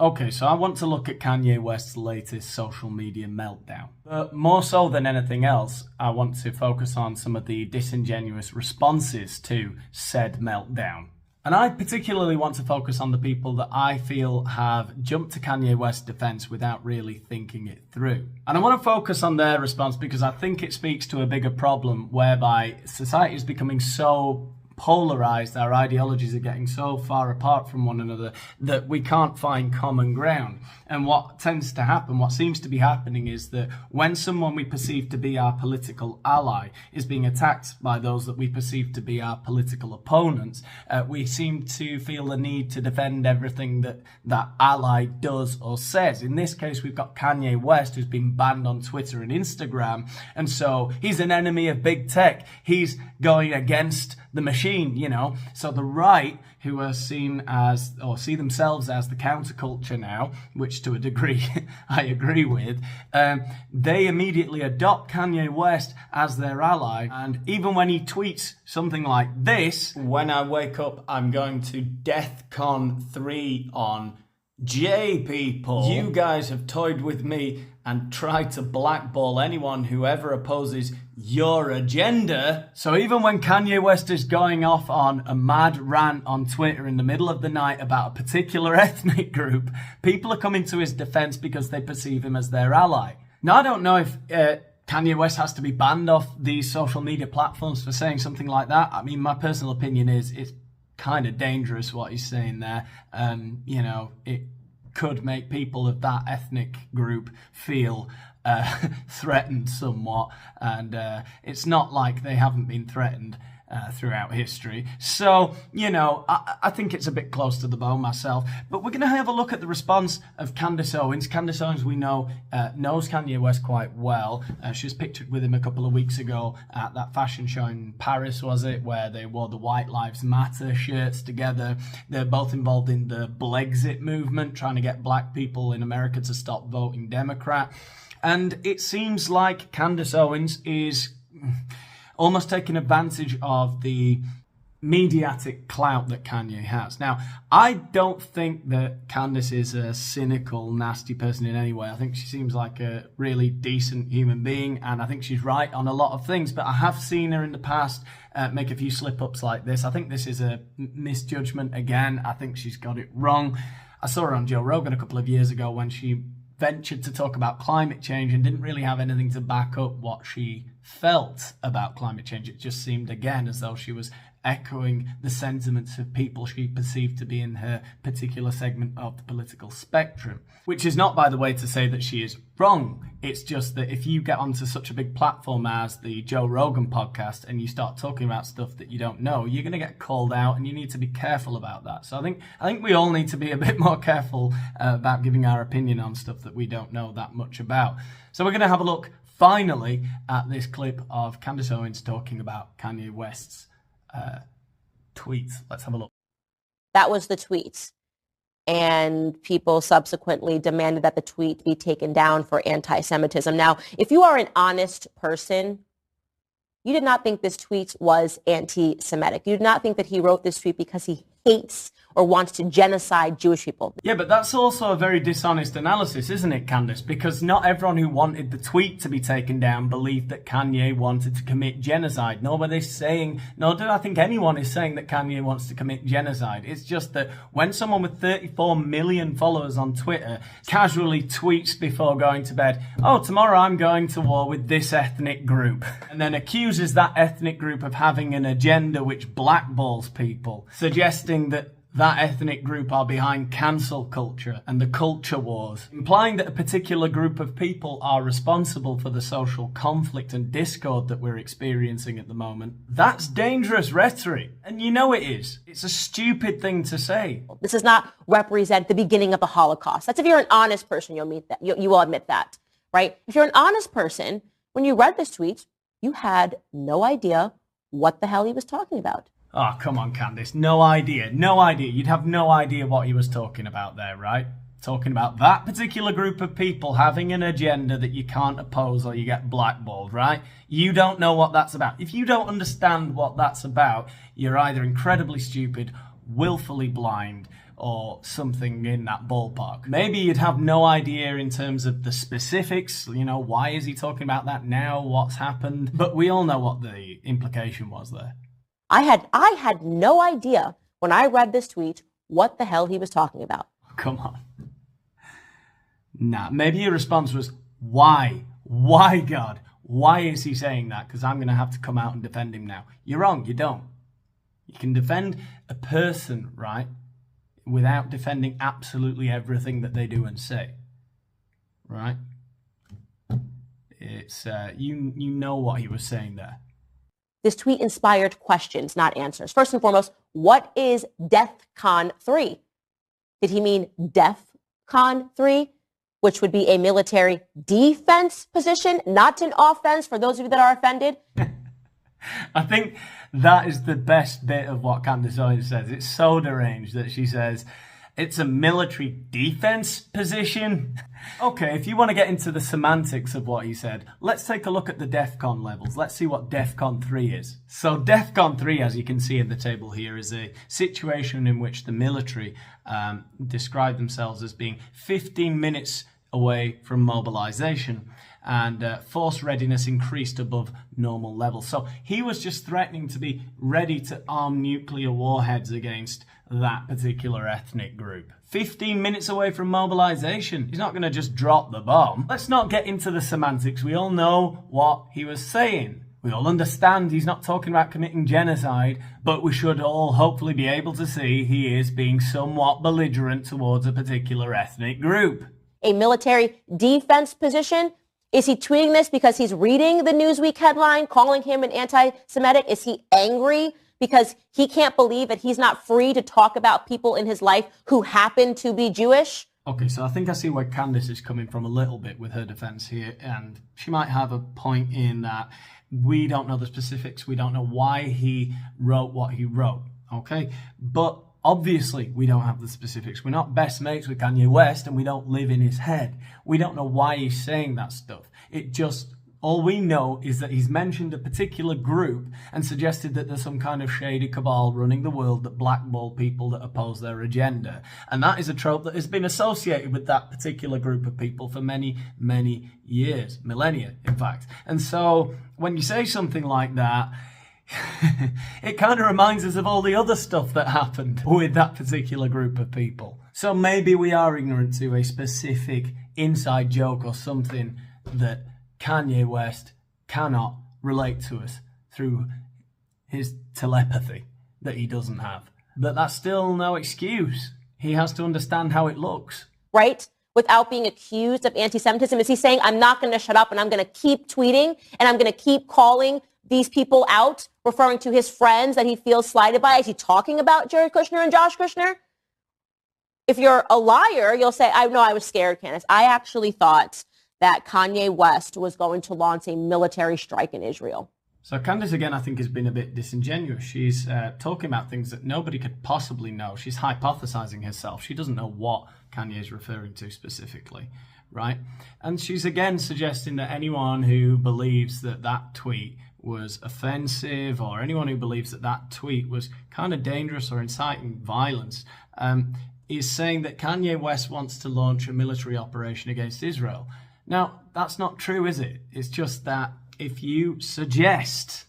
Okay, so I want to look at Kanye West's latest social media meltdown. But more so than anything else, I want to focus on some of the disingenuous responses to said meltdown. And I particularly want to focus on the people that I feel have jumped to Kanye West's defense without really thinking it through. And I want to focus on their response because I think it speaks to a bigger problem whereby society is becoming so polarized, our ideologies are getting so far apart from one another that we can't find common ground. And what tends to happen, what seems to be happening, is that when someone we perceive to be our political ally is being attacked by those that we perceive to be our political opponents, we seem to feel the need to defend everything that that ally does or says. In this case, we've got Kanye West, who's been banned on Twitter and Instagram, and so he's an enemy of big tech. He's going against the machine, you know. So the right, who are seen as, or see themselves as the counterculture now, which to a degree I agree with, they immediately adopt Kanye West as their ally. And even when he tweets something like this, when I wake up, I'm going to DEFCON 3 on J, people. You guys have toyed with me and tried to blackball anyone who ever opposes your agenda. So even when Kanye West is going off on a mad rant on Twitter in the middle of the night about a particular ethnic group, people are coming to his defense because they perceive him as their ally. Now, I don't know if Kanye West has to be banned off these social media platforms for saying something like that. I mean, my personal opinion is it's kind of dangerous what he's saying there. You know, it could make people of that ethnic group feel threatened somewhat, and it's not like they haven't been threatened throughout history. So, you know, I think it's a bit close to the bone myself. But we're going to have a look at the response of Candace Owens. Candace Owens, we know, knows Kanye West quite well. She was pictured with him a couple of weeks ago at that fashion show in Paris, was it, where they wore the White Lives Matter shirts together. They're both involved in the Blexit movement, trying to get black people in America to stop voting Democrat. And it seems like Candace Owens is almost taking advantage of the mediatic clout that Kanye has. Now, I don't think that Candace is a cynical, nasty person in any way. I think she seems like a really decent human being, and I think she's right on a lot of things, but I have seen her in the past make a few slip-ups like this. I think this is a misjudgment again. I think she's got it wrong. I saw her on Joe Rogan a couple of years ago when she ventured to talk about climate change and didn't really have anything to back up what she felt about climate change. It just seemed, again, as though she was echoing the sentiments of people she perceived to be in her particular segment of the political spectrum. Which is not, by the way, to say that she is wrong. It's just that if you get onto such a big platform as the Joe Rogan podcast and you start talking about stuff that you don't know, you're going to get called out, and you need to be careful about that. So I think we all need to be a bit more careful about giving our opinion on stuff that we don't know that much about. So we're going to have a look, finally, at this clip of Candace Owens talking about Kanye West's tweets. Let's have a look. That was the tweet. And people subsequently demanded that the tweet be taken down for anti-Semitism. Now, if you are an honest person, you did not think this tweet was anti-Semitic. You did not think that he wrote this tweet because he hates or wants to genocide Jewish people. Yeah, but that's also a very dishonest analysis, isn't it, Candace? Because not everyone who wanted the tweet to be taken down believed that Kanye wanted to commit genocide. Nor did I think anyone is saying that Kanye wants to commit genocide. It's just that when someone with 34 million followers on Twitter casually tweets before going to bed, oh, tomorrow I'm going to war with this ethnic group, and then accuses that ethnic group of having an agenda which blackballs people, suggesting that that ethnic group are behind cancel culture and the culture wars, implying that a particular group of people are responsible for the social conflict and discord that we're experiencing at the moment. That's dangerous rhetoric, and you know it is. It's a stupid thing to say. This does not represent the beginning of the Holocaust. That's if you're an honest person, you will admit that, right? If you're an honest person, when you read this tweet, you had no idea what the hell he was talking about. Oh, come on, Candace. No idea. No idea. You'd have no idea what he was talking about there, right? Talking about that particular group of people having an agenda that you can't oppose or you get blackballed, right? You don't know what that's about. If you don't understand what that's about, you're either incredibly stupid, willfully blind, or something in that ballpark. Maybe you'd have no idea in terms of the specifics, you know, why is he talking about that now, what's happened, but we all know what the implication was there. I had no idea when I read this tweet what the hell he was talking about. Come on. Nah, maybe your response was, why? Why, God? Why is he saying that? Because I'm going to have to come out and defend him now. You're wrong, you don't. You can defend a person, right, without defending absolutely everything that they do and say, right? It's, you know what he was saying there. This tweet inspired questions, not answers. First and foremost, what is DEFCON 3? Did he mean DEFCON 3, which would be a military defense position, not an offense, for those of you that are offended? I think that is the best bit of what Candace Owens says. It's so deranged that she says, it's a military defense position. Okay, if you want to get into the semantics of what he said, let's take a look at the DEFCON levels. Let's see what DEFCON 3 is. So DEFCON 3, as you can see in the table here, is a situation in which the military describe themselves as being 15 minutes away from mobilization, and force readiness increased above normal levels. So he was just threatening to be ready to arm nuclear warheads against that particular ethnic group. 15 minutes away from mobilization. He's not going to just drop the bomb. Let's not get into the semantics. We all know what he was saying. We all understand he's not talking about committing genocide, but we should all hopefully be able to see he is being somewhat belligerent towards a particular ethnic group. A military defense position? Is he tweeting this because he's reading the Newsweek headline calling him an anti-Semitic? Is he angry because he can't believe that he's not free to talk about people in his life who happen to be Jewish? Okay, so I think I see where Candace is coming from a little bit with her defense here, and she might have a point in that we don't know the specifics. We don't know why he wrote what he wrote, okay? But obviously, we don't have the specifics. We're not best mates with Kanye West, and we don't live in his head. We don't know why he's saying that stuff. All we know is that he's mentioned a particular group and suggested that there's some kind of shady cabal running the world that blackball people that oppose their agenda. And that is a trope that has been associated with that particular group of people for many, many years, millennia, in fact. And so when you say something like that, it kind of reminds us of all the other stuff that happened with that particular group of people. So maybe we are ignorant to a specific inside joke or something that Kanye West cannot relate to us through his telepathy that he doesn't have. But that's still no excuse. He has to understand how it looks. Right? Without being accused of anti-Semitism? Is he saying, I'm not going to shut up and I'm going to keep tweeting and I'm going to keep calling these people out, referring to his friends that he feels slighted by? Is he talking about Jared Kushner and Josh Kushner? If you're a liar, you'll say, I know I was scared, Candace. I actually thought that Kanye West was going to launch a military strike in Israel. So Candace, again, I think has been a bit disingenuous. She's talking about things that nobody could possibly know. She's hypothesizing herself. She doesn't know what Kanye is referring to specifically, right? And she's again suggesting that anyone who believes that that tweet was offensive, or anyone who believes that that tweet was kind of dangerous or inciting violence, is saying that Kanye West wants to launch a military operation against Israel. Now, that's not true, is it? It's just that if you suggest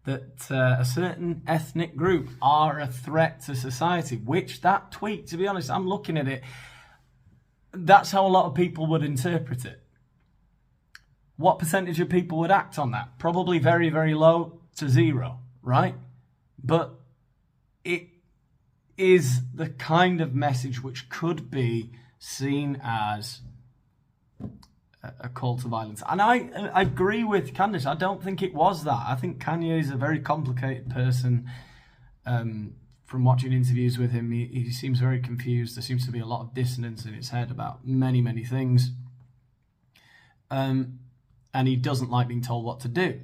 that a certain ethnic group are a threat to society, which that tweet, to be honest, I'm looking at it, that's how a lot of people would interpret it. What percentage of people would act on that? Probably very, very low to zero, right? But it is the kind of message which could be seen as a call to violence. And I agree with Candace. I don't think it was that. I think Kanye is a very complicated person. From watching interviews with him, he seems very confused. There seems to be a lot of dissonance in his head about many, many things. And he doesn't like being told what to do.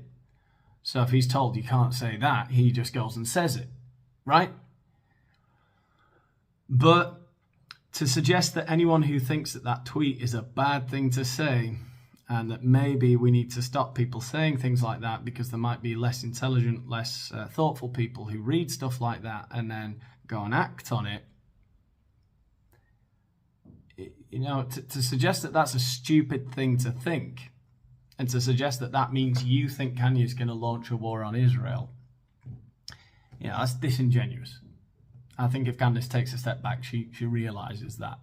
So if he's told you can't say that, he just goes and says it, right? But to suggest that anyone who thinks that that tweet is a bad thing to say, and that maybe we need to stop people saying things like that because there might be less intelligent, less thoughtful people who read stuff like that and then go and act on it, you know, to suggest that that's a stupid thing to think, and to suggest that that means you think Kanye is going to launch a war on Israel, you know, that's disingenuous. I think if Candace takes a step back, she realizes that.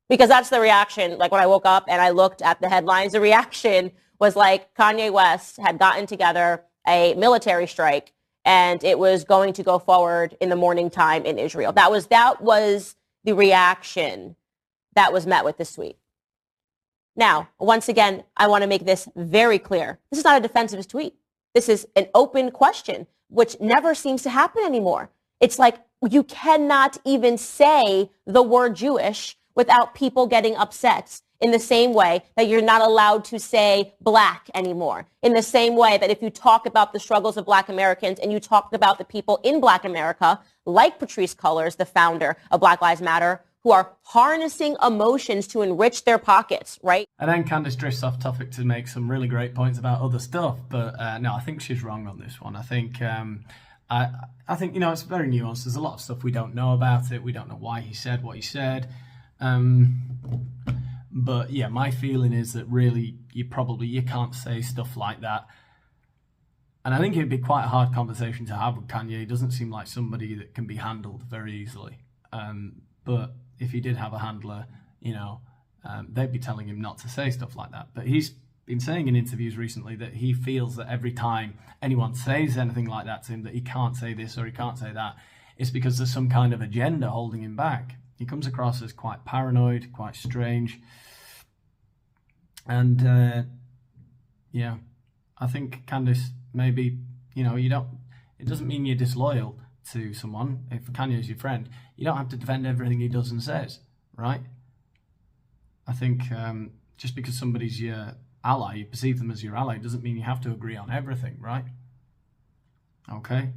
Because that's the reaction. Like when I woke up and I looked at the headlines, the reaction was like Kanye West had gotten together a military strike and it was going to go forward in the morning time in Israel. That was the reaction that was met with this tweet. Now, once again, I want to make this very clear. This is not a defensive tweet. This is an open question, which never seems to happen anymore. It's like you cannot even say the word Jewish without people getting upset, in the same way that you're not allowed to say black anymore, in the same way that if you talk about the struggles of Black Americans and you talk about the people in Black America, like Patrisse Cullors, the founder of Black Lives Matter, who are harnessing emotions to enrich their pockets, right? And then Candace drifts off topic to make some really great points about other stuff, but no, I think she's wrong on this one. I think, I think, you know, it's very nuanced. There's a lot of stuff we don't know about it. We don't know why he said what he said. But yeah, my feeling is that really you can't say stuff like that. And I think it'd be quite a hard conversation to have with Kanye. He doesn't seem like somebody that can be handled very easily. But if he did have a handler, you know, they'd be telling him not to say stuff like that. But he's been saying in interviews recently that he feels that every time anyone says anything like that to him, that he can't say this or he can't say that, it's because there's some kind of agenda holding him back. He comes across as quite paranoid, quite strange. And, yeah, I think Candace, maybe, you know, it doesn't mean you're disloyal to someone. If Kanye is your friend, you don't have to defend everything he does and says, right? I think just because somebody's your ally, you perceive them as your ally, doesn't mean you have to agree on everything, right? Okay?